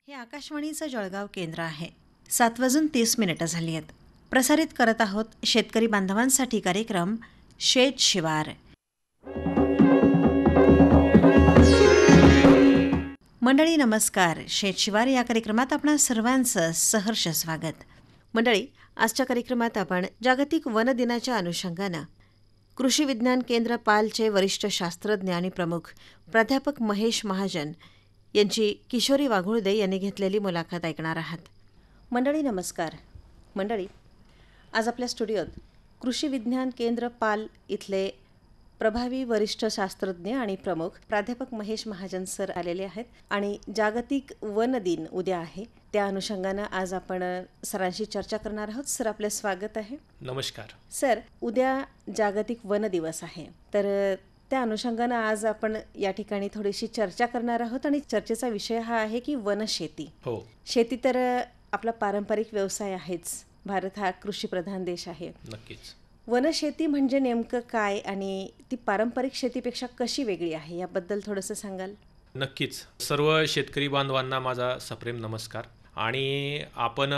हे आकाशवाणीचं जळगाव केंद्र आहे. 7:30 झाली आहेत. प्रसारित करत आहोत शेतकरी बांधवांसाठी कार्यक्रम शेत शिवार. मंडळी नमस्कार. शेत शिवार या कार्यक्रमात आपणा सर्वांचं सहर्ष स्वागत. मंडळी, आजच्या कार्यक्रमात आपण जागतिक वन दिनाच्या अनुषंगानं कृषी विज्ञान केंद्र पालचे वरिष्ठ शास्त्रज्ञ आणि प्रमुख प्राध्यापक महेश महाजन यांची किशोरी वाघुळदे यांनी घेतलेली मुलाखत ऐकणार आहात. मंडळी नमस्कार. मंडळी, आज आपल्या स्टुडिओत कृषी विज्ञान केंद्र पाल इथले प्रभावी वरिष्ठ शास्त्रज्ञ आणि प्रमुख प्राध्यापक महेश महाजन सर आलेले आहेत आणि जागतिक वन दिन उद्या आहे, त्या अनुषंगानं आज आपण सरांशी चर्चा करणार आहोत. सर, आपलं स्वागत आहे. नमस्कार. सर, उद्या जागतिक वन दिवस आहे, तर त्या अनुषंगानं आज आपण या ठिकाणी थोडीशी चर्चा करणार आहोत आणि चर्चेचा विषय हा आहे की वनशेती. हो, शेती तर आपला पारंपरिक व्यवसाय आहेच. भारत हा कृषीप्रधान देश आहे. नक्कीच. वनशेती म्हणजे नेमकं काय आणि ती पारंपरिक शेतीपेक्षा कशी वेगळी आहे, याबद्दल थोडंसं सांगाल? नक्कीच. सर्व शेतकरी बांधवांना माझा सप्रेम नमस्कार. आणि आपण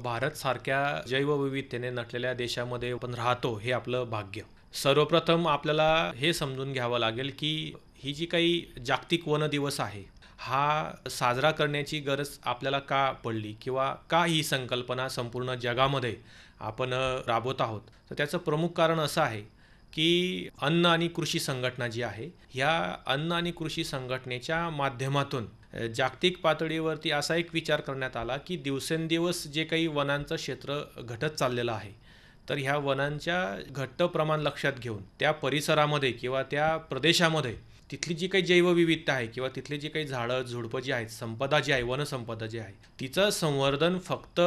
भारतसारख्या जैवविविधतेने नटलेल्या देशामध्ये आपण राहतो, हे आपलं भाग्य. सर्वप्रथम आपल्याला हे समजून घ्यावं लागेल की ही जी काही जागतिक वन दिवस आहे, हा साजरा करण्याची गरज आपल्याला का पडली किंवा का ही संकल्पना संपूर्ण जगामध्ये आपण राबवत आहोत. तर त्याचं प्रमुख कारण असं आहे की अन्न आणि कृषी संघटना जी आहे, ह्या अन्न आणि कृषी संघटनेच्या माध्यमातून जागतिक पातळीवरती असा एक विचार करण्यात आला की दिवसेंदिवस जे काही वनांचं क्षेत्र घटत चाललेलं आहे, तर ह्या वनांच्या घट्ट प्रमाण लक्षात घेऊन त्या परिसरामध्ये किंवा त्या प्रदेशामध्ये तिथली जी काही जैवविविधता आहे किंवा तिथली जी काही झाडं झुडपं जी आहेत, संपदा जी आहे, वनसंपदा जी आहे, तिचं संवर्धन फक्त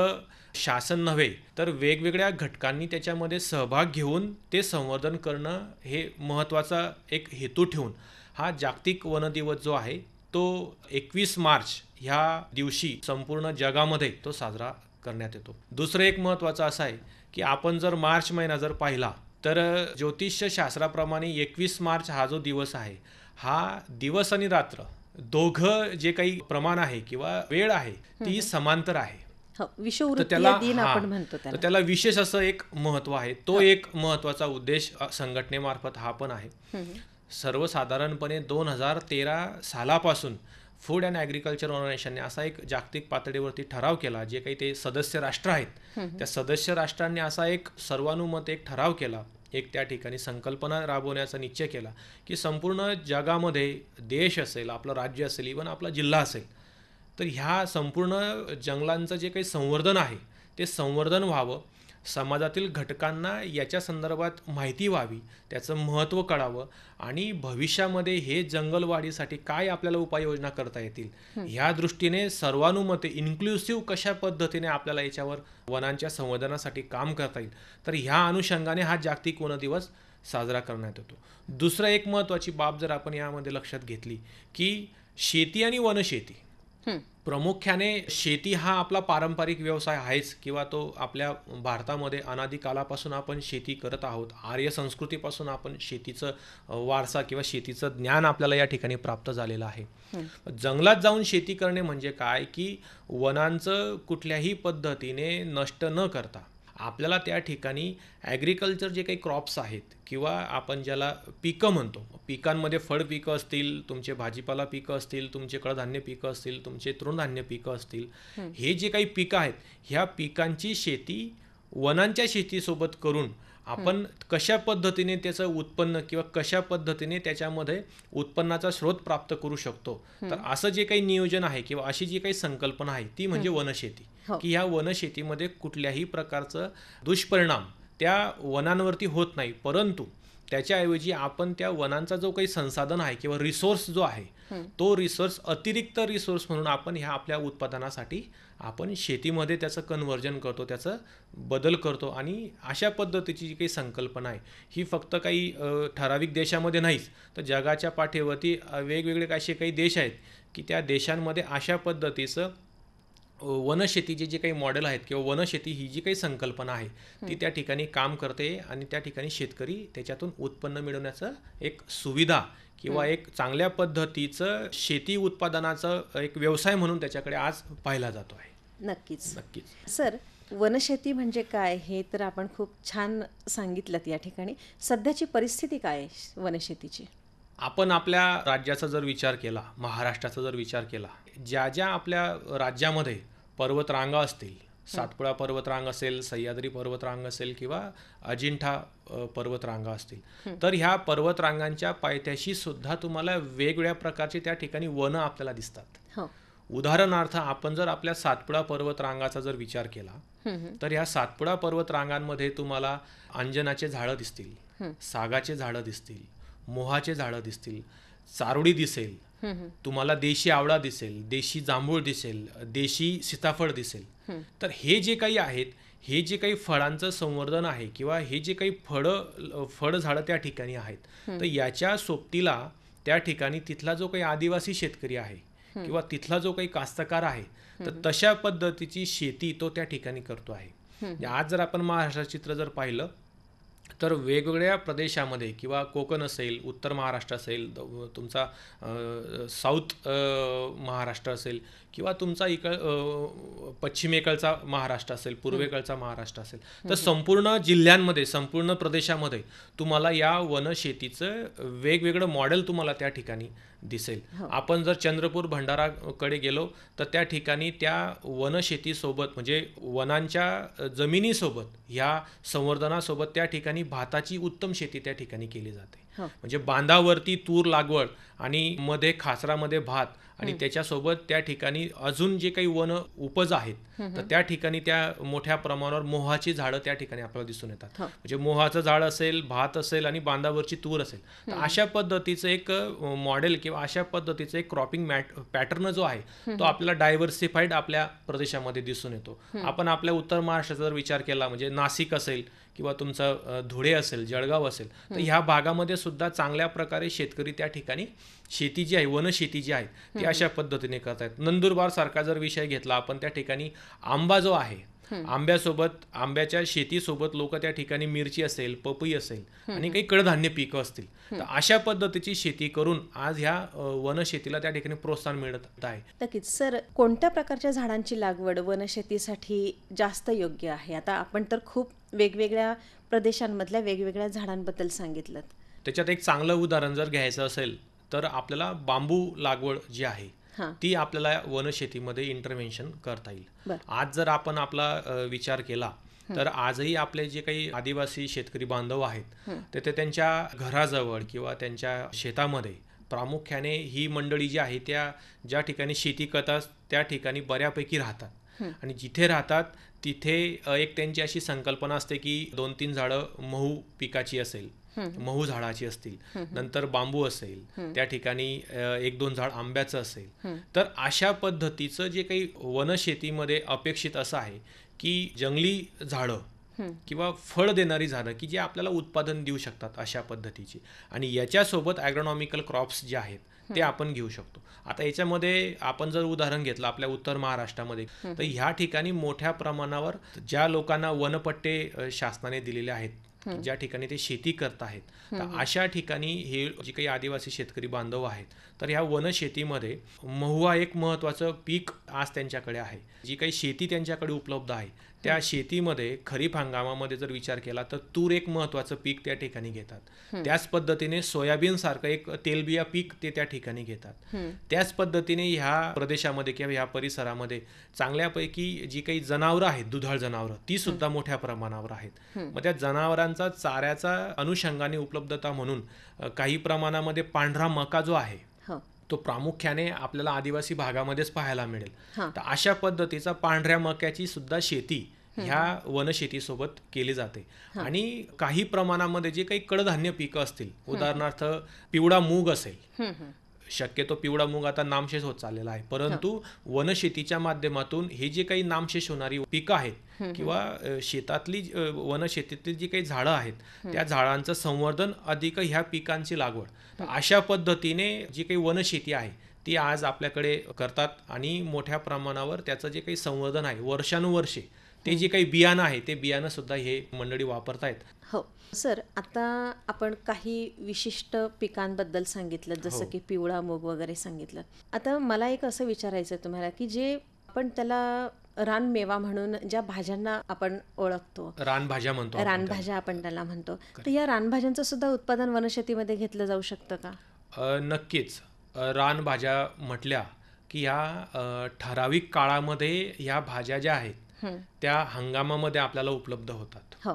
शासन नव्हे तर वेगवेगळ्या घटकांनी त्याच्यामध्ये सहभाग घेऊन ते संवर्धन करणं हे महत्त्वाचा एक हेतू ठेवून हा जागतिक वन दिवस जो आहे तो 21 मार्च ह्या दिवशी संपूर्ण जगामध्ये तो साजरा करण्यात येतो. दुसरं एक महत्त्वाचं असं आहे की आपण जर मार्च महिना जर पाहिला तर ज्योतिष्य शास्त्राप्रमाणे 21 मार्च हा जो दिवस आहे, हा दिवस आणि रात्र दोघं जे काही प्रमाण आहे किंवा वेळ आहे ती समांतर आहे. आपण म्हणतो तर त्याला विशेष असं एक महत्त्व आहे. तो एक महत्त्वाचा उद्देश संघटनेमार्फत हा पण आहे. सर्वसाधारणपणे 2013 सालापासून फूड अँड ॲग्रिकल्चर ऑर्गनायझेशनने असा एक जागतिक पातळीवरती ठराव केला. जे काही ते सदस्य राष्ट्र आहेत, त्या सदस्य राष्ट्रांनी असा एक सर्वानुमते एक ठराव केला, एक त्या ठिकाणी संकल्पना राबवण्याचा निश्चय केला की संपूर्ण जगामध्ये देश असेल, आपलं राज्य असेल, इव्हन आपला जिल्हा असेल, तर ह्या संपूर्ण जंगलांचं जे काही संवर्धन आहे ते संवर्धन व्हावं, समाजातील घटकांना याच्या संदर्भात माहिती व्हावी, त्याचं महत्त्व कळावं आणि भविष्यामध्ये हे जंगलवाढीसाठी काय आपल्याला उपाययोजना करता येतील, ह्या दृष्टीने सर्वानुमते इन्क्लुसिव्ह कशा पद्धतीने आपल्याला याच्यावर वनांच्या संवर्धनासाठी काम करता येईल, तर ह्या अनुषंगाने हा जागतिक वन दिवस साजरा करण्यात येतो. दुसरं एक महत्त्वाची बाब जर आपण यामध्ये लक्षात घेतली की शेती आणि वनशेती, प्रामुख्याने शेती हा आपला पारंपरिक व्यवसाय आहेच किंवा तो आपल्या भारतामध्ये अनादी कालापासून आपण शेती करत आहोत. आर्य संस्कृतीपासून आपण शेतीचं वारसा किंवा शेतीचं ज्ञान आपल्याला या ठिकाणी प्राप्त झालेलं आहे. जंगलात जाऊन शेती करणे म्हणजे काय की वनांचं कुठल्याही पद्धतीने नष्ट न करता आपल्याला त्या ठिकाणी ॲग्रिकल्चर जे काही क्रॉप्स आहेत किंवा आपण ज्याला पिकं म्हणतो, पिकांमध्ये फळ पिकं असतील, तुमचे भाजीपाला पिकं असतील, तुमचे कडधान्य पिकं असतील, तुमचे तृणधान्य पिकं असतील, हे जे काही पिकं आहेत ह्या पिकांची शेती वनांच्या शेतीसोबत करून आपण कशा पद्धतीने त्याचं उत्पन्न किंवा कशा पद्धतीने त्याच्यामध्ये उत्पन्नाचा स्रोत प्राप्त करू शकतो, तर असं जे काही नियोजन आहे किंवा अशी जी काही संकल्पना आहे ती म्हणजे वनशेती. की ह्या वनशेतीमध्ये कुठल्याही प्रकारचं दुष्परिणाम त्या वनांवरती होत नाही, परंतु त्याच्याऐवजी आपण त्या वनांचा जो काही संसाधन आहे किंवा रिसोर्स जो आहे तो रिसोर्स अतिरिक्त रिसोर्स म्हणून आपण ह्या आपल्या उत्पादनासाठी आपण शेतीमध्ये त्याचं कन्व्हर्जन करतो, त्याचं बदल करतो. आणि अशा पद्धतीची जी काही संकल्पना आहे ही फक्त काही ठराविक देशामध्ये नाहीच, तर जगाच्या पाठीवरती वेगवेगळे असे काही देश आहेत की त्या देशांमध्ये अशा पद्धतीचं वनशेतीचे जे काही मॉडेल आहेत किंवा वनशेती ही जी काही संकल्पना आहे ती त्या ठिकाणी काम करते आणि त्या ठिकाणी शेतकरी त्याच्यातून उत्पन्न मिळवण्याचं एक सुविधा किंवा एक चांगल्या पद्धतीचं शेती उत्पादनाचं एक व्यवसाय म्हणून त्याच्याकडे आज पाहिला जातो आहे. नक्कीच सर, वनशेती म्हणजे काय हे तर आपण खूप छान सांगितलं. या ठिकाणी सध्याची परिस्थिती काय आहे वनशेतीची? आपण आपल्या राज्याचा जर विचार केला, महाराष्ट्राचा जर विचार केला, ज्या ज्या आपल्या राज्यामध्ये पर्वतरांगा असतील, सातपुडा पर्वतरांग असेल, सह्याद्री पर्वतरांग असेल किंवा अजिंठा पर्वतरांगा असतील, तर ह्या पर्वतरांगांच्या पायथ्याशी सुद्धा तुम्हाला वेगवेगळ्या प्रकारचे त्या ठिकाणी वनं आपल्याला दिसतात. उदाहरणार्थ आपण जर आपल्या सातपुडा पर्वतरांगाचा जर विचार केला तर ह्या सातपुडा पर्वतरांगांमध्ये तुम्हाला अंजनाचे झाडं दिसतील, सागाचे झाडं दिसतील, मोहाचे झाडं दिसतील, चारोळी दिसेल, तुम्हाला देशी आवळा दिसेल, देशी जांभूळ दिसेल, देशी सीताफळ दिसेल. तर हे जे काही आहेत, हे जे काही फळांचं संवर्धन आहे किंवा हे जे काही फळझाडं त्या ठिकाणी आहेत, तर याच्या सोबतीला त्या ठिकाणी तिथला जो काही आदिवासी शेतकरी आहे किंवा तिथला जो काही कास्तकार आहे, तर तशा पद्धतीची शेती तो त्या ठिकाणी करतो आहे. आज जर आपण महाराष्ट्राचं चित्र जर पाहिलं तर वेगवेगळ्या प्रदेशामध्ये किंवा कोकण असेल, उत्तर महाराष्ट्र असेल, तुमचा साऊथ महाराष्ट्र असेल किंवा तुमचा पश्चिमेकडचा महाराष्ट्र असेल, पूर्वेकडचा महाराष्ट्र असेल, तर संपूर्ण जिल्ह्यांमध्ये, संपूर्ण प्रदेशामध्ये तुम्हाला या वनशेतीचं वेगवेगळं मॉडेल तुम्हाला त्या ठिकाणी दिसेल. आपण जर चंद्रपूर भंडाराकडे गेलो तर त्या ठिकाणी त्या वनशेतीसोबत म्हणजे वनांच्या जमिनीसोबत ह्या संवर्धनासोबत त्या ठिकाणी भाताची उत्तम शेती त्या ठिकाणी केली जाते. म्हणजे बांधावरती तूर लागवड आणि मध्ये खासरामध्ये भात आणि त्याच्यासोबत त्या ठिकाणी अजून जे काही वन उपज आहेत तर त्या ठिकाणी त्या मोठ्या प्रमाणावर मोहाची झाडं त्या ठिकाणी आपल्याला दिसून येतात. म्हणजे मोहाचं झाड असेल, भात असेल आणि बांधावरची तूर असेल, तर अशा पद्धतीचं एक मॉडेल किंवा अशा पद्धतीचं एक क्रॉपिंग पॅटर्न जो आहे तो आपल्याला डायव्हर्सिफाईड आपल्या प्रदेशामध्ये दिसून येतो. आपण आपल्या उत्तर महाराष्ट्राचा जर विचार केला म्हणजे नाशिक असेल किंवा तुमचं धुळे असेल, जळगाव असेल, तर ह्या भागामध्ये सुद्धा चांगल्या प्रकारे शेतकरी त्या ठिकाणी शेती जी आहे, वनशेती जी आहे ती अशा पद्धतीने करतायत. नंदुरबार सारखा जर विषय घेतला आपण, त्या ठिकाणी आंबा जो आहे, आंब्याच्या शेतीसोबत लोक त्या ठिकाणी मिरची असेल, पपई असेल आणि काही कडधान्य पिकं असतील, तर अशा पद्धतीची शेती करून आज ह्या वनशेतीला त्या ठिकाणी प्रोत्साहन मिळत आहे. नक्कीच सर, कोणत्या प्रकारच्या झाडांची लागवड वनशेतीसाठी जास्त योग्य आहे? आता आपण तर खूप वेगवेगळ्या प्रदेशांमधल्या वेगवेगळ्या झाडांबद्दल सांगितलं. त्याच्यात एक चांगलं उदाहरण जर घ्यायचं असेल तर आपल्याला बांबू लागवड जी आहे ती आपल्याला वनशेतीमध्ये इंटरव्हेन्शन करता येईल. आज जर आपण आपला विचार केला तर आजही आपले जे काही आदिवासी शेतकरी बांधव आहेत ते त्यांच्या घराजवळ किंवा त्यांच्या शेतामध्ये प्रामुख्याने ही मंडळी जी आहे त्या ज्या ठिकाणी शेती करतात त्या ठिकाणी बऱ्यापैकी राहतात. आणि जिथे राहतात तिथे एक त्यांची अशी संकल्पना असते की 2-3 झाडं महू पिकाची असेल, महू झाडाची असतील, नंतर बांबू असेल, त्या ठिकाणी 1-2 झाड आंब्याचं असेल. तर अशा पद्धतीचं जे काही वनशेतीमध्ये अपेक्षित असं आहे की जंगली झाडं किंवा फळ देणारी झाडं की जे आपल्याला उत्पादन देऊ शकतात अशा पद्धतीची, आणि याच्यासोबत ॲग्रोनॉमिकल क्रॉप्स जे आहेत ते आपण घेऊ शकतो. आता याच्यामध्ये आपण जर उदाहरण घेतलं आपल्या उत्तर महाराष्ट्रामध्ये, तर ह्या ठिकाणी मोठ्या प्रमाणावर ज्या लोकांना वनपट्टे शासनाने दिलेले आहेत, ज्या ठिकाणी ते शेती करत आहेत, तर अशा ठिकाणी हे जे काही आदिवासी शेतकरी बांधव आहेत तर ह्या वनशेतीमध्ये महुआ एक महत्त्वाचं पीक आज त्यांच्याकडे आहे. जी काही शेती त्यांच्याकडे उपलब्ध आहे त्या शेतीमध्ये खरीप हंगामामध्ये जर विचार केला तर तूर एक महत्त्वाचं पीक त्या ठिकाणी घेतात. त्याच पद्धतीने सोयाबीन सारखं एक तेलबिया पीक ते त्या ठिकाणी घेतात. त्याच पद्धतीने ह्या प्रदेशामध्ये किंवा ह्या परिसरामध्ये चांगल्यापैकी जी काही जनावरं आहेत, दुधाळ जनावरं, ती सुद्धा मोठ्या प्रमाणावर आहेत. मग त्या जनावरांचा चाऱ्याचा अनुषंगाने उपलब्धता म्हणून काही प्रमाणामध्ये पांढरा मका जो आहे तो प्रामुख्याने आपल्याला आदिवासी भागामध्येच पाहायला मिळेल. तर अशा पद्धतीचा पांढऱ्या मक्याची सुद्धा शेती ह्या वनशेतीसोबत केली जाते. आणि काही प्रमाणामध्ये जे काही कडधान्य पिकं असतील, उदाहरणार्थ पिवळा मूग असेल, शक्यतो पिवळा मूग आता नामशेष होत चाललेला आहे, परंतु वनशेतीच्या माध्यमातून हे जे काही नामशेष होणारी पिकं आहेत किंवा शेतातली वनशेतीतली जी काही झाडं आहेत त्या झाडांचं संवर्धन अधिक ह्या पिकांची लागवड, अशा पद्धतीने जी काही वनशेती आहे ती आज आपल्याकडे करतात आणि मोठ्या प्रमाणावर त्याचं जे काही संवर्धन आहे वर्षानुवर्षे ते जे काही बियाणं आहे ते बियाणं सुद्धा हे मंडळी वापरतायत. हो सर, आता आपण काही विशिष्ट पिकांबद्दल सांगितलं, जसं की पिवळा मूग वगैरे सांगितलं. आता मला एक असं विचारायचं आहे तुम्हाला की जे आपण त्याला रानमेवा म्हणून ज्या भाज्यांना आपण ओळखतो, रानभाज्या म्हणतो आपण त्याला. रानभाज्या आपण त्याला म्हणतो, तर या रानभाज्यांचं सुद्धा उत्पादन वनशेतीमध्ये घेतलं जाऊ शकतं का? नक्कीच. रानभाज्या म्हटल्या की ह्या ठराविक काळामध्ये ह्या भाज्या ज्या आहेत त्या हंगामामध्ये आपल्याला उपलब्ध होतात. हो.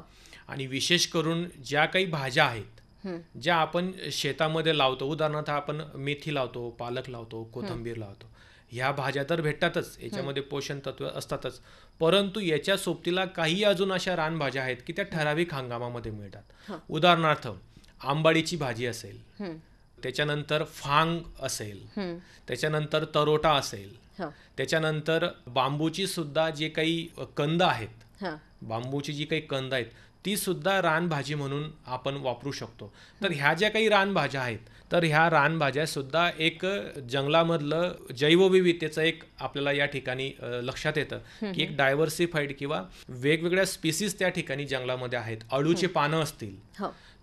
आणि विशेष करून ज्या काही भाज्या आहेत ज्या आपण शेतामध्ये लावतो, उदाहरणार्थ आपण मेथी लावतो, पालक लावतो, कोथिंबीर लावतो, ह्या भाज्या तर भेटतातच, याच्यामध्ये पोषण तत्व असतातच, परंतु याच्या सोबतीला काही अजून अशा रानभाज्या आहेत की त्या ठराविक हंगामामध्ये मिळतात. उदाहरणार्थ आंबाडीची भाजी असेल, त्याच्यानंतर फांग असेल, त्याच्यानंतर तरोटा असेल, त्याच्यानंतर बांबूची सुद्धा जे काही कंद आहेत, बांबूची जी काही कंद आहेत ती सुद्धा रानभाजी म्हणून आपण वापरू शकतो. तर ह्या ज्या काही रानभाज्या आहेत तर ह्या रानभाज्या सुद्धा एक जंगलामधलं जैवविविधतेचं एक आपल्याला या ठिकाणी लक्षात येतं की एक डायव्हर्सिफाईड किंवा वेगवेगळ्या स्पीसीज त्या ठिकाणी जंगलामध्ये आहेत. अळूची पानं असतील,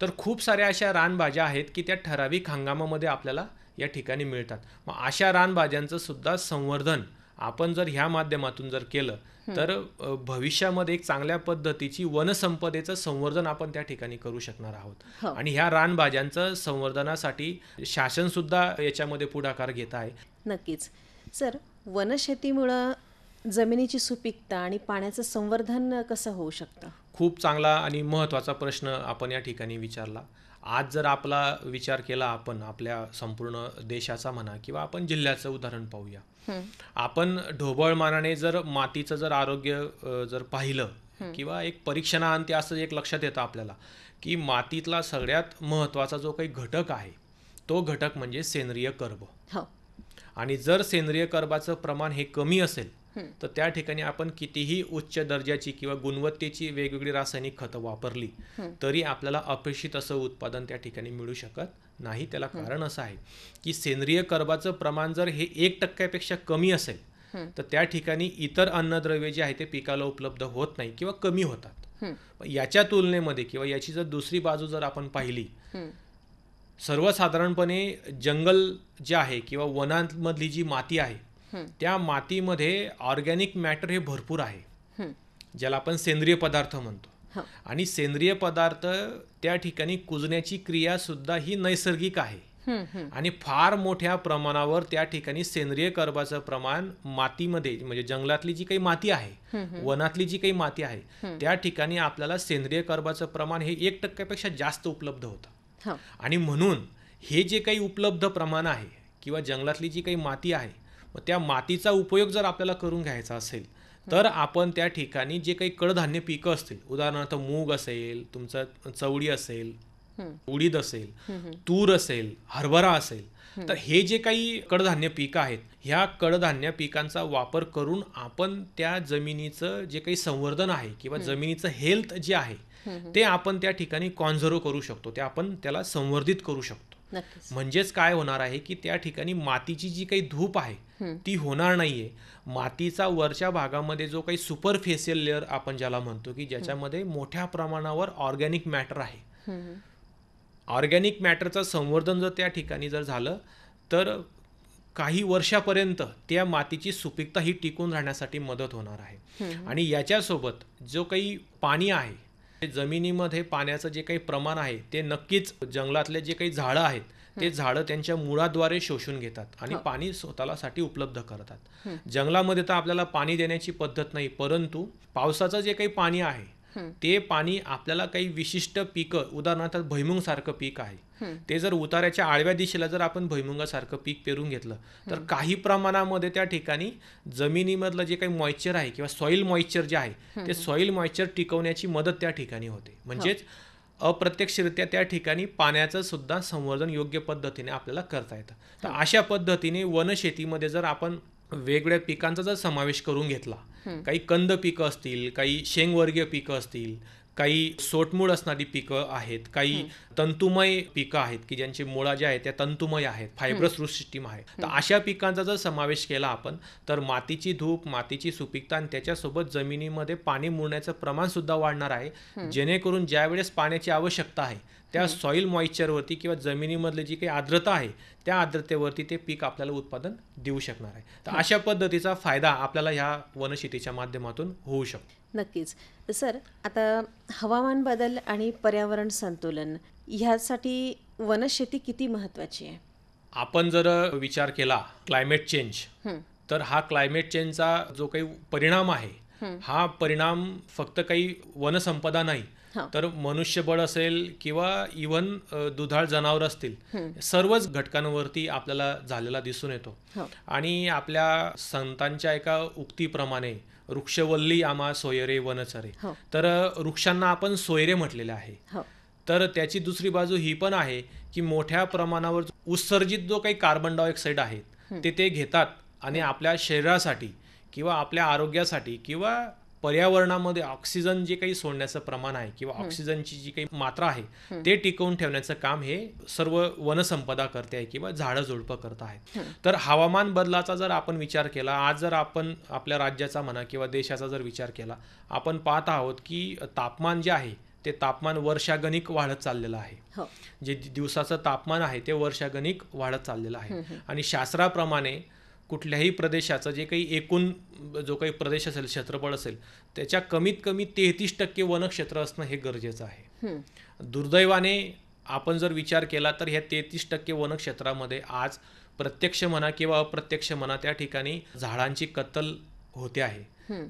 तर खूप साऱ्या अशा रानभाज्या आहेत की त्या ठराविक हंगामामध्ये आपल्याला या ठिकाणी मिळतात. मग अशा रानभाज्यांचं सुद्धा संवर्धन आपण जर ह्या माध्यमातून जर केलं तर भविष्यामध्ये एक चांगल्या पद्धतीची वनसंपदेचं संवर्धन आपण त्या ठिकाणी करू शकणार आहोत. आणि ह्या रानभाज्यांचं संवर्धनासाठी शासन सुद्धा याच्यामध्ये पुढाकार घेत आहे. नक्कीच सर, वनशेतीमुळं जमिनीची सुपीकता आणि पाण्याचं संवर्धन कसं होऊ शकतं? खूप चांगला आणि महत्त्वाचा प्रश्न आपण या ठिकाणी विचारला. आज जर आपला विचार केला आपण आपल्या संपूर्ण देशाचा म्हणा किंवा आपण जिल्ह्याचं उदाहरण पाहूया, आपण ढोबळमानाने जर मातीचं जर आरोग्य जर पाहिलं किंवा एक परीक्षणाअंती असं एक लक्षात येतं आपल्याला की मातीतला सगळ्यात महत्त्वाचा जो काही घटक आहे तो घटक म्हणजे सेंद्रिय कर्ब. आणि जर सेंद्रिय कर्बाचं प्रमाण हे कमी असेल तर त्या ठिकाणी आपण कितीही उच्च दर्जाची किंवा गुणवत्तेची वेगवेगळी रासायनिक खतं वापरली तरी आपल्याला अपेक्षित असं उत्पादन त्या ठिकाणी मिळू शकत नाही. त्याला कारण असं आहे की सेंद्रिय कर्बाचं प्रमाण जर हे 1% कमी असेल तर त्या ठिकाणी इतर अन्नद्रव्ये जे आहे ते पिकाला उपलब्ध होत नाही किंवा कमी होतात. याच्या तुलनेमध्ये किंवा याची जर दुसरी बाजू जर आपण पाहिली, सर्वसाधारणपणे जंगल जे आहे किंवा वनांमधली जी माती आहे त्या मातीमध्ये ऑर्गॅनिक मॅटर हे भरपूर आहे, ज्याला आपण सेंद्रिय पदार्थ म्हणतो. आणि सेंद्रिय पदार्थ त्या ठिकाणी कुजण्याची क्रिया सुद्धा ही नैसर्गिक आहे आणि फार मोठ्या प्रमाणावर त्या ठिकाणी सेंद्रिय कर्बाचं प्रमाण मातीमध्ये म्हणजे जंगलातली जी काही माती आहे, वनातली जी काही माती आहे त्या ठिकाणी आपल्याला सेंद्रिय कर्बाचं प्रमाण हे 1% जास्त उपलब्ध होतं. आणि म्हणून हे जे काही उपलब्ध प्रमाण आहे किंवा जंगलातली जी काही माती आहे मग त्या मातीचा उपयोग जर आपल्याला करून घ्यायचा असेल तर आपण त्या ठिकाणी जे काही कडधान्य पिकं असतील, उदाहरणार्थ मूग असेल, तुमचं चवळी असेल, उडीद असेल, तूर असेल, हरभरा असेल, तर हे जे काही कडधान्य पिकं आहेत ह्या कडधान्य पिकांचा वापर करून आपण त्या जमिनीचं जे काही संवर्धन आहे किंवा जमिनीचं हेल्थ जे आहे ते आपण त्या ठिकाणी कॉन्झर्व करू शकतो, ते आपण त्याला संवर्धित करू शकतो. म्हणजेच काय होणार आहे की त्या ठिकाणी मातीची जी काही धूप आहे ती होणार नाहीये. मातीचा वरच्या भागामध्ये जो काही सुपरफेशियल लेअर आपण ज्याला म्हणतो की ज्याच्यामध्ये मोठ्या प्रमाणावर ऑर्गॅनिक मॅटर आहे, ऑर्गॅनिक मॅटरचं संवर्धन जर त्या ठिकाणी जर झालं तर काही वर्षापर्यंत त्या मातीची सुपीकता ही टिकून राहण्यासाठी मदत होणार आहे. आणि याच्यासोबत जो काही पाणी आहे, जमिनीमध्ये पाण्याचं जे काही प्रमाण आहे ते नक्कीच जंगलातले जे काही झाडं आहेत ते झाडं त्यांच्या मुळाद्वारे शोषून घेतात आणि पाणी स्वतःला साठी उपलब्ध करतात. जंगलामध्ये तर आपल्याला पाणी देण्याची पद्धत नाही, परंतु पावसाचं जे काही पाणी आहे ते पाणी आपल्याला काही विशिष्ट पिकं, उदाहरणार्थ भुईमुंग सारखं पीक आहे, ते जर उताराच्या आडव्या दिशेला जर आपण भुईमुंगासारखं पीक पेरून घेतलं तर काही प्रमाणामध्ये त्या ठिकाणी जमिनीमधलं जे काही मॉइश्चर आहे किंवा सॉईल मॉइश्चर जे आहे ते सॉईल मॉइश्चर टिकवण्याची मदत त्या ठिकाणी होते. म्हणजेच अप्रत्यक्षरित्या त्या ठिकाणी पाण्याचं सुद्धा संवर्धन योग्य पद्धतीने आपल्याला करता येतं. तर अशा पद्धतीने वनशेतीमध्ये जर आपण वेगवेगळ्या पिकांचा जर समावेश करून घेतला, काही कंद पिकं असतील, काही शेंगवर्गीय पिकं असतील, काही सोटमूळ असणारी पिकं आहेत, काही तंतुमय पिकं आहेत की ज्यांची मुळा ज्या आहेत त्या तंतुमय आहेत, फायब्रस रूट सिस्टीम आहे. तर अशा पिकांचा जर समावेश केला आपण तर मातीची धूप, मातीची सुपीकता आणि त्याच्यासोबत जमिनीमध्ये पाणी मुरण्याचं प्रमाण सुद्धा वाढणार आहे, जेणेकरून ज्या वेळेस पाण्याची आवश्यकता आहे त्या सॉईल मॉइश्चरवरती किंवा जमिनीमधली जी काही आर्द्रता आहे त्या आर्द्रतेवरती ते पीक आपल्याला उत्पादन देऊ शकणार आहे. तर अशा पद्धतीचा फायदा आपल्याला ह्या वनशेतीच्या माध्यमातून होऊ शकतो. नक्कीच. सर, आता हवामान बदल आणि पर्यावरण संतुलन ह्यासाठी वनशेती किती महत्त्वाची आहे? आपण जर विचार केला क्लायमेट चेंज, तर हा क्लायमेट चेंजचा जो काही परिणाम आहे हा परिणाम फक्त काही वनसंपदा नाही तर मनुष्यबळ असेल किंवा इव्हन दुधाळ जनावर असतील, सर्वच घटकांवरती आपल्याला झालेला दिसून येतो. आणि आपल्या संतांच्या एका उक्तीप्रमाणे वृक्षवल्ली आम्हा सोयरे वनचरे, तर वृक्षांना आपण सोयरे म्हटलेले आहे. तर त्याची दुसरी बाजू ही पण आहे की मोठ्या प्रमाणावर उत्सर्जित जो काही कार्बन डायऑक्साईड आहे ते घेतात आणि आपल्या शरीरासाठी किंवा आपल्या आरोग्यासाठी किंवा पर्यावरणामध्ये ऑक्सिजन जे काही सोडण्याचं प्रमाण आहे किंवा ऑक्सिजनची जी काही मात्रा आहे ते टिकवून ठेवण्याचं काम हे सर्व वनसंपदा करते आहे किंवा झाडं झुडपं करत आहेत. तर हवामान बदलाचा जर आपण विचार केला, आज जर आपण आपल्या राज्याचा म्हणा किंवा देशाचा जर विचार केला, आपण पाहत आहोत की तापमान जे आहे ते तापमान वर्षागणिक वाढत चाललेलं आहे. जे दिवसाचं तापमान आहे ते वर्षागणिक वाढत चाललेलं आहे. आणि शास्त्राप्रमाणे कुठल्याही प्रदेशाचं जे काही एकूण जो काही प्रदेश असेल, क्षेत्रफळ असेल, त्याच्या कमीत कमी 33% वनक्षेत्र असणं हे गरजेचं आहे. दुर्दैवाने आपण जर विचार केला तर ह्या 33% वनक्षेत्रामध्ये आज प्रत्यक्ष म्हणा किंवा अप्रत्यक्ष म्हणा त्या ठिकाणी झाडांची कत्तल होते आहे.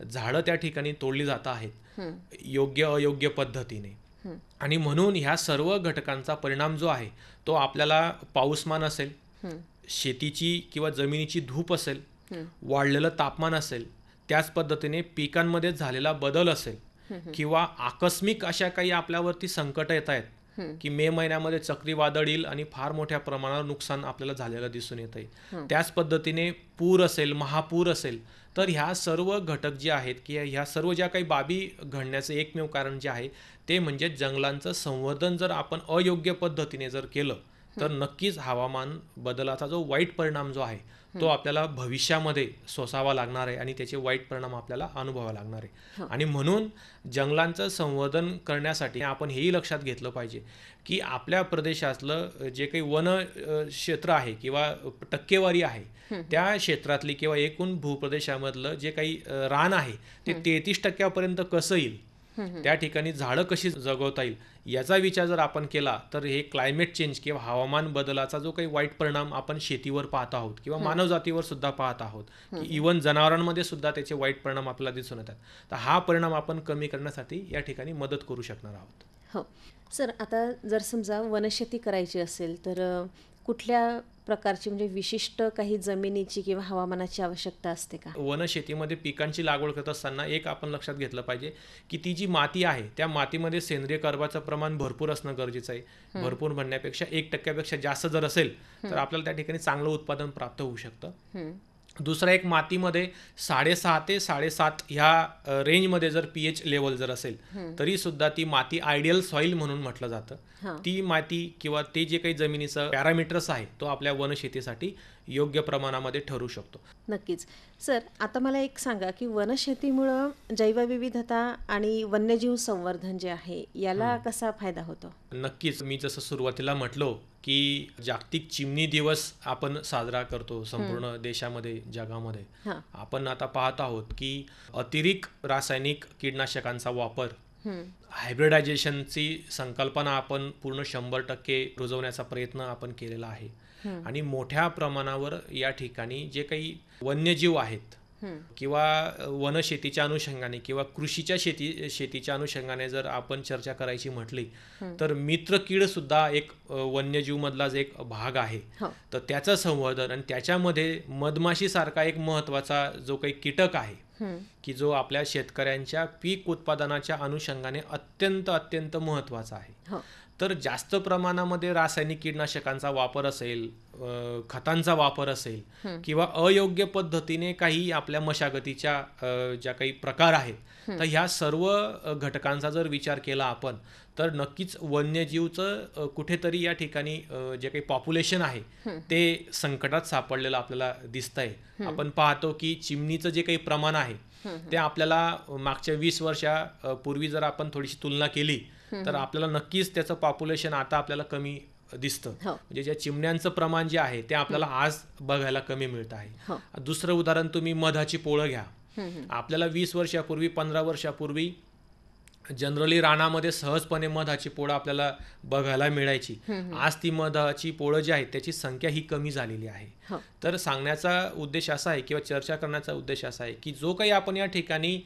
झाडं त्या ठिकाणी तोडली जात आहेत योग्य अयोग्य पद्धतीने. आणि म्हणून ह्या सर्व घटकांचा परिणाम जो आहे तो आपल्याला पाऊसमान असेल, शेतीची किंवा जमिनीची धूप असेल, वाढलेलं तापमान असेल, त्याच पद्धतीने पिकांमध्ये झालेला बदल असेल किंवा आकस्मिक अशा काही आपल्यावरती संकट येत आहेत की मे महिन्यामध्ये चक्रीवादळ येईल आणि फार मोठ्या प्रमाणावर नुकसान आपल्याला झालेलं दिसून येत आहे. त्याच पद्धतीने पूर असेल, महापूर असेल, तर ह्या सर्व घटक जे आहेत की ह्या सर्व ज्या काही बाबी घडण्याचं एकमेव कारण जे आहे ते म्हणजे जंगलांचं संवर्धन जर आपण अयोग्य पद्धतीने जर केलं तर नक्कीच हवामान बदलाचा जो वाईट परिणाम जो आहे तो आपल्याला भविष्यामध्ये सोसावा लागणार आहे आणि त्याचे वाईट परिणाम आपल्याला अनुभवावा लागणार आहे. आणि म्हणून जंगलांचं संवर्धन करण्यासाठी आपण हेही लक्षात घेतलं पाहिजे की आपल्या प्रदेशातलं जे काही वन क्षेत्र आहे किंवा टक्केवारी आहे त्या क्षेत्रातली किंवा एकूण भूप्रदेशामधलं जे काही रान आहे ते 33% कसं येईल, त्या ठिकाणी झाडं कशी जगवता येईल याचा विचार जर आपण केला तर हे क्लायमेट चेंज किंवा हवामान बदलाचा जो काही वाईट परिणाम आपण शेतीवर पाहत आहोत किंवा मानवजातीवर सुद्धा पाहत आहोत की इव्हन जनावरांमध्ये सुद्धा त्याचे वाईट परिणाम आपल्याला दिसून येतात, तर हा परिणाम आपण कमी करण्यासाठी या ठिकाणी मदत करू शकणार आहोत. हो सर, आता जर समजा वनशेती करायची असेल तर कुठल्या प्रकारची म्हणजे विशिष्ट काही जमिनीची किंवा हवामानाची आवश्यकता असते का? वनशेतीमध्ये पिकांची लागवड करत असताना एक आपण लक्षात घेतलं पाहिजे की ती जी माती आहे त्या मातीमध्ये सेंद्रिय कर्बाचं प्रमाण भरपूर असणं गरजेचं आहे. भरपूर म्हणण्यापेक्षा 1% जास्त जर असेल तर आपल्याला त्या ठिकाणी चांगलं उत्पादन प्राप्त होऊ शकतं. दुसरा एक मातीमध्ये 6.5 ते 7.5 ह्या रेंजमध्ये जर pH लेवल जर असेल तरी सुद्धा ती माती आयडियल सॉईल म्हणून म्हटलं जातं. ती माती किंवा ते जे काही जमिनीचं पॅरामीटर्स आहे तो आपल्या वनशेतीसाठी योग्य प्रमाणामध्ये ठरू शकतो. नक्कीच. सर, आता मला एक सांगा की वनशेतीमुळं जैवविविधता आणि वन्यजीव संवर्धन जे आहे याला कसा फायदा होतो? नक्कीच. मी जसं सुरुवातीला म्हटलो की जागतिक चिमणी दिवस आपण साजरा करतो संपूर्ण देशामध्ये, जगामध्ये. आपण आता पाहत आहोत की अतिरिक्त रासायनिक कीटकनाशकांचा वापर, हायब्रिडायझेशनची संकल्पना आपण पूर्ण 100% रुजवण्याचा प्रयत्न आपण केलेला आहे. आणि मोठ्या प्रमाणावर या ठिकाणी जे काही वन्यजीव आहेत किंवा वनशेतीच्या अनुषंगाने किंवा कृषीच्या शेतीच्या अनुषंगाने जर आपण चर्चा करायची म्हटली तर मित्रकीड सुद्धा एक वन्यजीव मधलाच एक भाग आहे. तर त्याचं संवर्धन आणि त्याच्यामध्ये मधमाशी सारखा एक महत्वाचा जो काही कीटक आहे की जो आपल्या शेतकऱ्यांच्या पीक उत्पादनाच्या अनुषंगाने अत्यंत महत्वाचा आहे. तर जास्त प्रमाणामध्ये रासायनिक कीटकनाशकांचा वापर असेल, खतांचा वापर असेल किंवा अयोग्य पद्धतीने काही आपल्या मशागतीच्या ज्या काही प्रकार आहेत, तर ह्या सर्व घटकांचा जर विचार केला आपण, तर नक्कीच वन्यजीवचं कुठेतरी या ठिकाणी जे काही पॉप्युलेशन आहे ते संकटात सापडलेलं आपल्याला दिसतंय. आपण पाहतो की चिमणीचं जे काही प्रमाण आहे ते आपल्याला मागच्या 20 वर्षापूर्वी जर आपण थोडीशी तुलना केली तर आपल्याला नक्कीच त्याचं पॉप्युलेशन आता आपल्याला कमी दिसतं. म्हणजे ज्या चिमण्यांचं प्रमाण जे आहे ते आपल्याला आज बघायला कमी मिळत आहे. दुसरं उदाहरण तुम्ही मधाची पोळं घ्या. आपल्याला 20 वर्षापूर्वी 15 वर्षापूर्वी जनरली रानामध्ये सहजपणे मधाची पोळं आपल्याला बघायला मिळायची. आज ती मधाची पोळं जी आहेत त्याची संख्या ही कमी झालेली आहे. तर सांगण्याचा उद्देश असा आहे किंवा चर्चा करण्याचा उद्देश असा आहे की जो काही आपण या ठिकाणी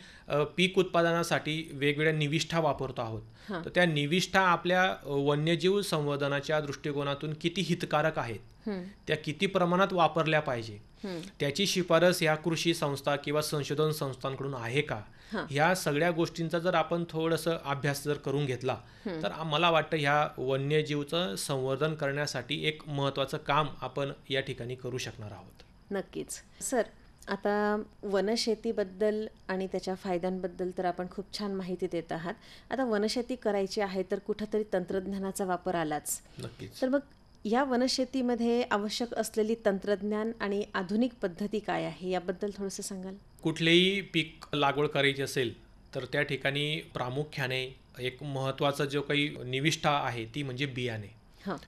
पीक उत्पादनासाठी वेगवेगळ्या निविष्ठा वापरतो आहोत, तर त्या निविष्ठा आपल्या वन्यजीव संवर्धनाच्या दृष्टिकोनातून किती हितकारक आहेत, त्या किती प्रमाणात वापरल्या पाहिजे, त्याची शिफारस ह्या कृषी संस्था किंवा संशोधन संस्थांकडून आहे का, ह्या सगळ्या गोष्टींचा जर आपण थोडंसं अभ्यास जर करून घेतला तर मला वाटतं ह्या वन्यजीवचं संवर्धन करण्यासाठी एक महत्त्वाचं काम आपण या ठिकाणी करू शकणार आहोत. नक्कीच. सर, आता वनशेतीबद्दल आणि त्याच्या फायद्यांबद्दल तर आपण खूप छान माहिती देत आहात. आता वनशेती करायची आहे तर कुठंतरी तंत्रज्ञानाचा वापर आलाच. नक्कीच. तर मग या वनशेतीमध्ये आवश्यक असलेली तंत्रज्ञान आणि आधुनिक पद्धती काय आहे याबद्दल थोडंसं सांगाल? कुठलेही पीक लागवड करायची असेल तर त्या ठिकाणी प्रामुख्याने एक महत्त्वाचा जो काही निविष्ठा आहे ती म्हणजे बियाणे.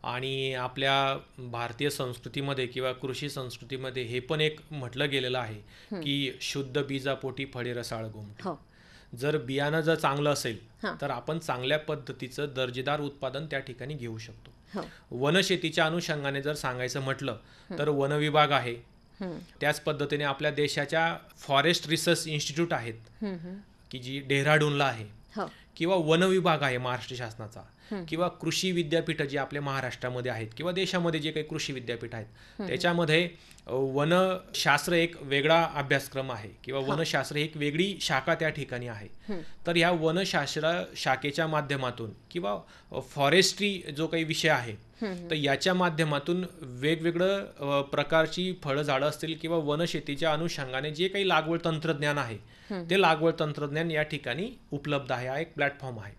आणि आपल्या भारतीय संस्कृतीमध्ये किंवा कृषी संस्कृतीमध्ये हे पण एक म्हटलं गेलेलं आहे की शुद्ध बीजापोटी फळे रसाळ गोमटी. जर बियाणं जर चांगलं असेल तर आपण चांगल्या पद्धतीचं दर्जेदार उत्पादन त्या ठिकाणी घेऊ शकतो. वनशेतीच्या अनुषंगाने जर सांगायचं म्हटलं तर वन विभाग आहे, त्याच पद्धतीने आपल्या देशाच्या फॉरेस्ट रिसर्च इन्स्टिट्यूट आहेत की जी डेहराडूनला आहे, किंवा वन विभाग आहे महाराष्ट्र शासनाचा, किंवा कृषी विद्यापीठ जे आपल्या महाराष्ट्रामध्ये आहेत किंवा देशामध्ये जे काही कृषी विद्यापीठ आहेत त्याच्यामध्ये वनशास्त्र एक वेगळा अभ्यासक्रम आहे किंवा वनशास्त्र एक वेगळी शाखा त्या ठिकाणी आहे. तर ह्या वनशास्त्र शाखेच्या माध्यमातून किंवा फॉरेस्ट्री जो काही विषय आहे तर याच्या माध्यमातून वेगवेगळं प्रकारची फळं झाडं असतील किंवा वनशेतीच्या अनुषंगाने जे काही लागवड तंत्रज्ञान आहे ते लागवड तंत्रज्ञान या ठिकाणी उपलब्ध आहे. हा एक प्लॅटफॉर्म आहे.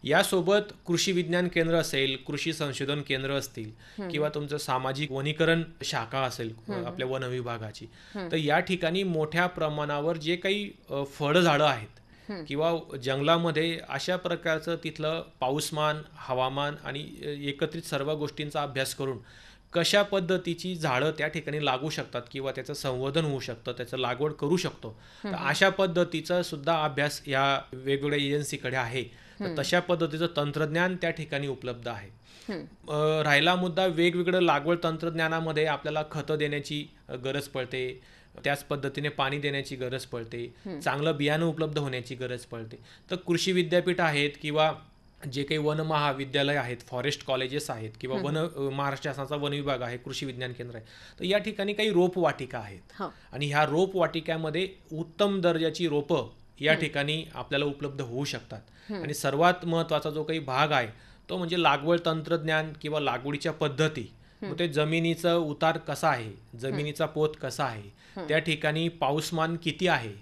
यासोबत कृषी विज्ञान केंद्र असेल, कृषी संशोधन केंद्र असतील किंवा तुमचं सामाजिक वनीकरण शाखा असेल आपल्या वन विभागाची, तर या ठिकाणी मोठ्या प्रमाणावर जे काही फळझाडं आहेत किंवा जंगलामध्ये अशा प्रकारचं तिथलं पाऊसमान, हवामान आणि एकत्रित सर्व गोष्टींचा अभ्यास करून कशा पद्धतीची झाडं त्या ठिकाणी लागू शकतात किंवा त्याचं संवर्धन होऊ शकतं, त्याचं लागवड करू शकतो, तर अशा पद्धतीचा सुद्धा अभ्यास या वेगवेगळ्या एजन्सीकडे आहे. तर तशा पद्धतीचं तंत्रज्ञान त्या ठिकाणी उपलब्ध आहे. राहिला मुद्दा वेगवेगळं लागवड तंत्रज्ञानामध्ये आपल्याला खतं देण्याची गरज पडते, त्याच पद्धतीने पाणी देण्याची गरज पडते, चांगलं बियाणं उपलब्ध होण्याची गरज पडते. तर कृषी विद्यापीठ आहेत किंवा जे काही वन महाविद्यालय आहेत, फॉरेस्ट कॉलेजेस आहेत किंवा महाराष्ट्र शासनाचा वन विभाग आहे, कृषी विज्ञान केंद्र आहे, तर या ठिकाणी काही रोपवाटिका आहेत आणि ह्या रोपवाटिकामध्ये उत्तम दर्जाची रोपं या ठिकाणी आपल्याला उपलब्ध होऊ शकतात. आणि सर्वात महत्त्वाचा जो काही भाग आहे तो म्हणजे लागवड तंत्रज्ञान किंवा लागवडीच्या पद्धती. मग ते जमिनीचं उतार कसा आहे, जमिनीचा पोत कसा आहे, त्या ठिकाणी पाऊसमान किती आहे,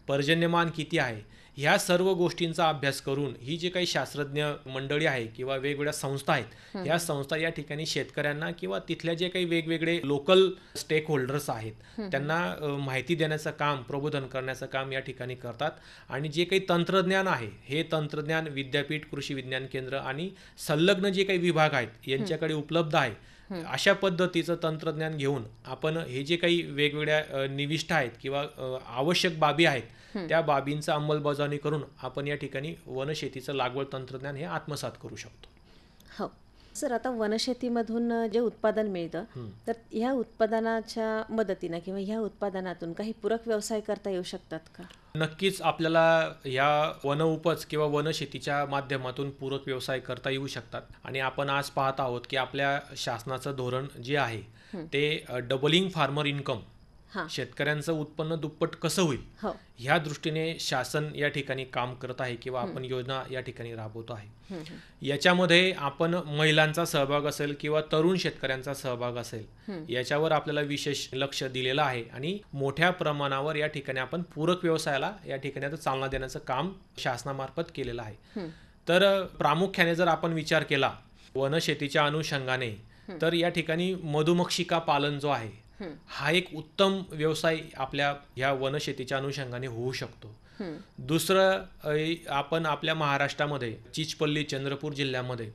पर्जन्यमान किती आहे, ह्या सर्व गोष्टींचा अभ्यास करून ही जी काही शास्त्रज्ञ मंडळी आहे किंवा वेगवेगळ्या संस्था आहेत, ह्या संस्था या ठिकाणी शेतकऱ्यांना किंवा तिथल्या जे काही वेगवेगळे लोकल स्टेक होल्डर्स आहेत त्यांना माहिती देण्याचं काम, प्रबोधन करण्याचं काम या ठिकाणी करतात. आणि जे काही तंत्रज्ञान आहे हे तंत्रज्ञान विद्यापीठ, कृषी विज्ञान केंद्र आणि संलग्न जे काही विभाग आहेत यांच्याकडे उपलब्ध आहे. अशा पद्धतीचं तंत्रज्ञान घेऊन आपण हे जे काही वेगवेगळ्या निविष्ठा आहेत किंवा आवश्यक बाबी आहेत त्या बाबींचं अंमलबजावणी करून आपण या ठिकाणी वनशेतीचं लागवड तंत्रज्ञान हे आत्मसात करू शकतो. हो सर, आता वनशेतीमधून जे उत्पादन मिळतं तर ह्या उत्पादनाच्या मदतीनं किंवा ह्या उत्पादनातून काही पूरक व्यवसाय करता येऊ शकतात का? नक्कीच आपल्याला या वनउपज किंवा वनशेतीच्या माध्यमातून पूरक व्यवसाय करता येऊ शकतात. आणि आपण आज पाहत आहोत की आपल्या शासनाचं धोरण जे आहे ते डबलिंग फार्मर इन्कम हां. शेतकऱ्यांचं उत्पन्न दुप्पट कसं होईल हो. ह्या दृष्टीने शासन या ठिकाणी काम करत आहे किंवा आपण योजना या ठिकाणी राबवतो आहे. याच्यामध्ये आपण महिलांचा सहभाग असेल किंवा तरुण शेतकऱ्यांचा सहभाग असेल याच्यावर आपल्याला विशेष लक्ष दिलेलं आहे आणि मोठ्या प्रमाणावर या ठिकाणी आपण पूरक व्यवसायाला या ठिकाणी आता चालना देण्याचं काम शासनामार्फत केलेलं आहे. तर प्रामुख्याने जर आपण विचार केला वनशेतीच्या अनुषंगाने तर या ठिकाणी मधुमक्षिका पालन जो आहे हा एक उत्तम व्यवसाय आपल्या ह्या वनशेतीच्या अनुषंगाने होऊ शकतो. दुसरं आपण आपल्या महाराष्ट्रामध्ये चिचपल्ली चंद्रपूर जिल्ह्यामध्ये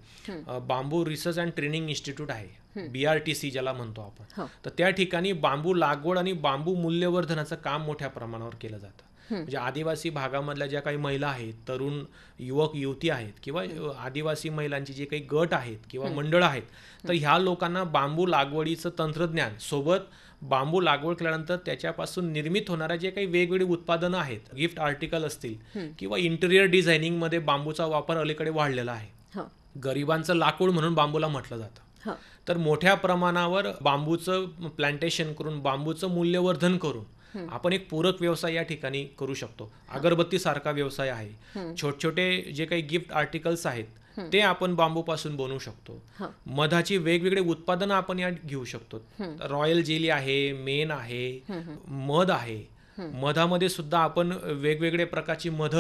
बांबू रिसर्च अँड ट्रेनिंग इन्स्टिट्यूट आहे, BRTC ज्याला म्हणतो आपण. तर त्या ठिकाणी बांबू लागवड आणि बांबू मूल्यवर्धनाचं काम मोठ्या प्रमाणावर केलं जातं. म्हणजे आदिवासी भागामधल्या ज्या काही महिला आहेत, तरुण युवक युवती आहेत किंवा आदिवासी महिलांची जे काही गट आहेत किंवा मंडळ आहेत, तर ह्या लोकांना बांबू लागवडीचं तंत्रज्ञान सोबत बांबू लागवड केल्यानंतर त्याच्यापासून निर्मित होणाऱ्या जे काही वेगवेगळी उत्पादनं आहेत, गिफ्ट आर्टिकल असतील किंवा इंटेरियर डिझायनिंगमध्ये बांबूचा वापर अलीकडे वाढलेला आहे. गरिबांचं लाकूड म्हणून बांबूला म्हटलं जातं. तर मोठ्या प्रमाणावर बांबूचं प्लांटेशन करून बांबूचं मूल्यवर्धन करून आपण एक पूरक व्यवसाय या ठिकाणी करू शकतो. अगरबत्ती सारखा व्यवसाय आहे. छोटे छोटे जे काही गिफ्ट आर्टिकल्स आहेत ते आपण बांबूपासून बनवू शकतो. मधाची वेगवेगळे उत्पादनं आपण या घेऊ शकतो. रॉयल जेली आहे, मेन आहे, मध आहे. मधामध्ये सुद्धा आपण वेगवेगळे प्रकारची मध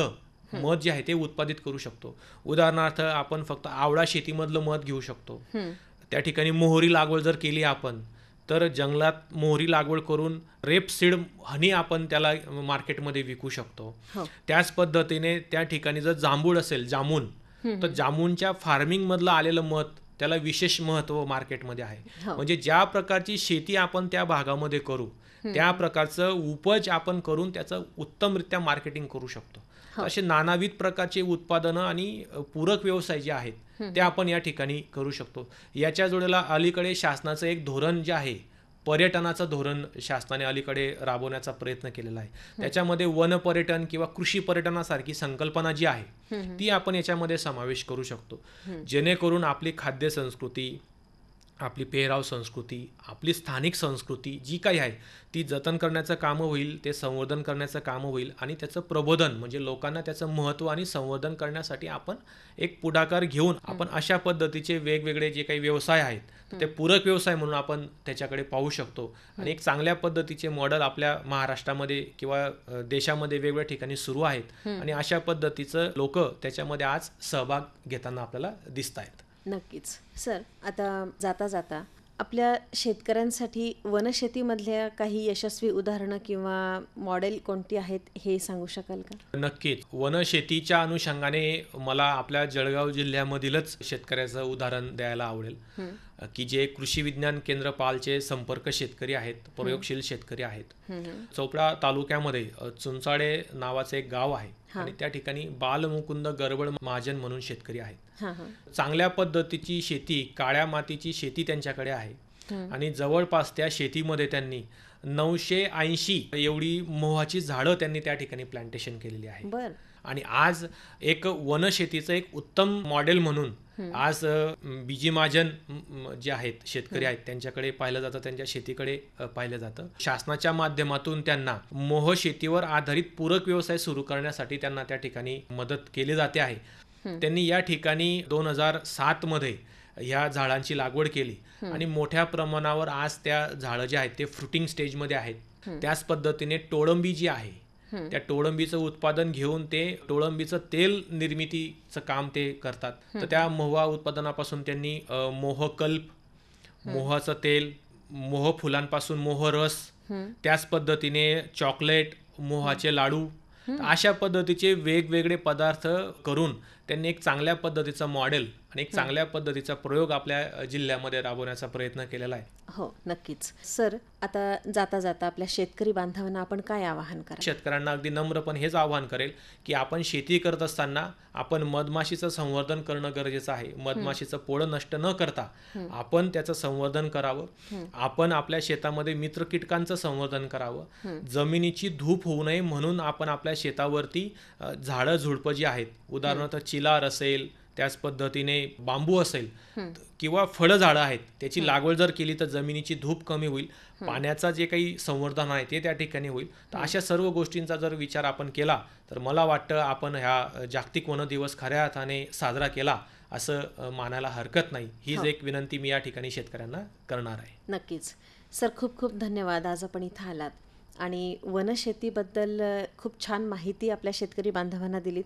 जे आहे ते उत्पादित करू शकतो. उदाहरणार्थ आपण फक्त आवळा शेतीमधलं मध घेऊ शकतो. त्या ठिकाणी मोहरी लागवड जर केली आपण तर जंगलात मोहरी लागवड करून रेपसीड हनी आपण त्याला मार्केटमध्ये विकू शकतो. त्याच पद्धतीने त्या ठिकाणी जर जांभूळ असेल, जामून, तर जामूनच्या फार्मिंग मधलं आलेलं मध त्याला विशेष महत्व मार्केटमध्ये आहे. म्हणजे ज्या प्रकारची शेती आपण त्या भागामध्ये करू त्या प्रकारचं उपज आपण करून त्याचं उत्तमरित्या मार्केटिंग करू शकतो. असे नानाविध प्रकारचे उत्पादनं आणि पूरक व्यवसाय जे आहेत ते आपण या ठिकाणी करू शकतो. याच्या जोडीला अलीकडे शासनाचं एक धोरण जे आहे, पर्यटनाचं धोरण शासनाने अलीकडे राबवण्याचा प्रयत्न केलेला आहे. त्याच्यामध्ये वन पर्यटन किंवा कृषी पर्यटनासारखी संकल्पना जी आहे ती आपण याच्यामध्ये समावेश करू शकतो. जेणेकरून आपली खाद्य संस्कृती, आपली पेहराव संस्कृती, आपली स्थानिक संस्कृती जी काही आहे ती जतन करण्याचं कामं होईल, ते संवर्धन करण्याचं कामं होईल आणि त्याचं प्रबोधन म्हणजे लोकांना त्याचं महत्त्व आणि संवर्धन करण्यासाठी आपण एक पुढाकार घेऊन आपण अशा पद्धतीचे वेगवेगळे जे काही व्यवसाय आहेत ते पूरक व्यवसाय म्हणून आपण त्याच्याकडे पाहू शकतो. आणि एक चांगल्या पद्धतीचे मॉडेल आपल्या महाराष्ट्रामध्ये किंवा देशामध्ये वेगवेगळ्या ठिकाणी सुरू आहेत आणि अशा पद्धतीचं लोक त्याच्यामध्ये आज सहभाग घेताना आपल्याला दिसत आहेत. नक्कीच. सर, आता जाता जाता आपल्या शेतकऱ्यांसाठी वनशेतीमधल्या काही यशस्वी उदाहरणं किंवा मॉडेल कोणती आहेत हे सांगू शकाल का? नक्कीच. वनशेतीच्या अनुषंगाने मला आपल्या जळगाव जिल्ह्यामधीलच शेतकऱ्याचं उदाहरण द्यायला आवडेल की जे कृषी विज्ञान केंद्र पालचे संपर्क शेतकरी आहेत, प्रयोगशील शेतकरी आहेत. चोपडा तालुक्यामध्ये चुंचाडे नावाचं एक गाव आहे आणि त्या ठिकाणी बालमुकुंद गरबड महाजन म्हणून शेतकरी आहेत. चांगल्या पद्धतीची शेती, काळ्या मातीची शेती त्यांच्याकडे आहे आणि जवळपास त्या शेतीमध्ये त्यांनी 980 एवढी मोहाची झाडं त्यांनी त्या ठिकाणी प्लांटेशन केलेली आहे. आणि आज एक वनशेतीचं एक उत्तम मॉडेल म्हणून आज बीजी महाजन जे आहेत शेतकरी आहेत त्यांच्याकडे पाहिलं जातं, त्यांच्या शेतीकडे पाहिलं जातं. शासनाच्या माध्यमातून त्यांना मोह शेतीवर आधारित पूरक व्यवसाय सुरू करण्यासाठी त्यांना त्या ठिकाणी मदत केली जाते आहे. त्यांनी या ठिकाणी 2007 मध्ये ह्या झाडांची लागवड केली आणि मोठ्या प्रमाणावर आज त्या झाडं जे आहेत ते फ्रुटिंग स्टेजमध्ये आहेत. त्याच पद्धतीने टोळंबी जी आहे त्या टोळंबीचं उत्पादन घेऊन ते टोळंबीचं तेल निर्मितीचं काम ते करतात. तर त्या मोहा उत्पादनापासून त्यांनी मोहकल्प, मोहाचं तेल, मोह फुलांपासून मोहरस, त्याच पद्धतीने चॉकलेट, मोहाचे लाडू, अशा पद्धतीचे वेगवेगळे पदार्थ करून त्यांनी एक चांगल्या पद्धतीचं मॉडेल आणि एक चांगल्या पद्धतीचा प्रयोग आपल्या जिल्ह्यामध्ये राबवण्याचा प्रयत्न केलेला आहे. हो, नक्कीच. सर, आता जाता जाता आपल्या शेतकरी बांधवांना आपण काय आवाहन कराल? शेतकऱ्यांना अगदी नम्रपणे हेच आवाहन करेल की आपण शेती करत असताना आपण मधमाशीचं संवर्धन करणं गरजेचं आहे. मधमाशीचं पोळं नष्ट न करता आपण त्याचं संवर्धन करावं. आपण आपल्या शेतामध्ये मित्र कीटकांचं संवर्धन करावं. जमिनीची धूप होऊ नये म्हणून आपण आपल्या शेतावरती झाडं झुडपं जी आहेत, उदाहरणार्थ चिलार असेल, त्याच पद्धतीने बांबू असेल किंवा फळं झाडं आहेत त्याची लागवड जर केली तर जमिनीची धूप कमी होईल, पाण्याचा जे काही संवर्धन आहे ते त्या ठिकाणी होईल. तर अशा सर्व गोष्टींचा जर विचार आपण केला तर मला वाटतं आपण ह्या जागतिक वन दिवस खऱ्या अर्थाने साजरा केला असं मानायला हरकत नाही. हीच एक विनंती मी या ठिकाणी शेतकऱ्यांना करणार आहे. नक्कीच सर, खूप खूप धन्यवाद. आज आपण इथं आलात आणि वनशेतीबद्दल खूप छान माहिती आपल्या शेतकरी बांधवांना दिलीत.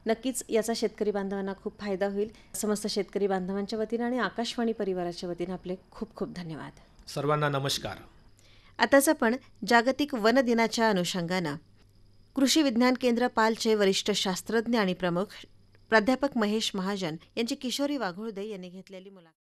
नक्कीच याचा शेतकरी बांधवांना खूप फायदा होईल. समस्त शेतकरी बांधवांच्या वतीनं आणि आकाशवाणी परिवाराच्या वतीनं आपले खूप खूप धन्यवाद. सर्वांना नमस्कार. आताच आपण जागतिक वन दिनाच्या अनुषंगानं कृषी विज्ञान केंद्र पालचे वरिष्ठ शास्त्रज्ञ आणि प्रमुख प्राध्यापक महेश महाजन यांची किशोरी वाघोळदे यांनी घेतलेली मुलाखत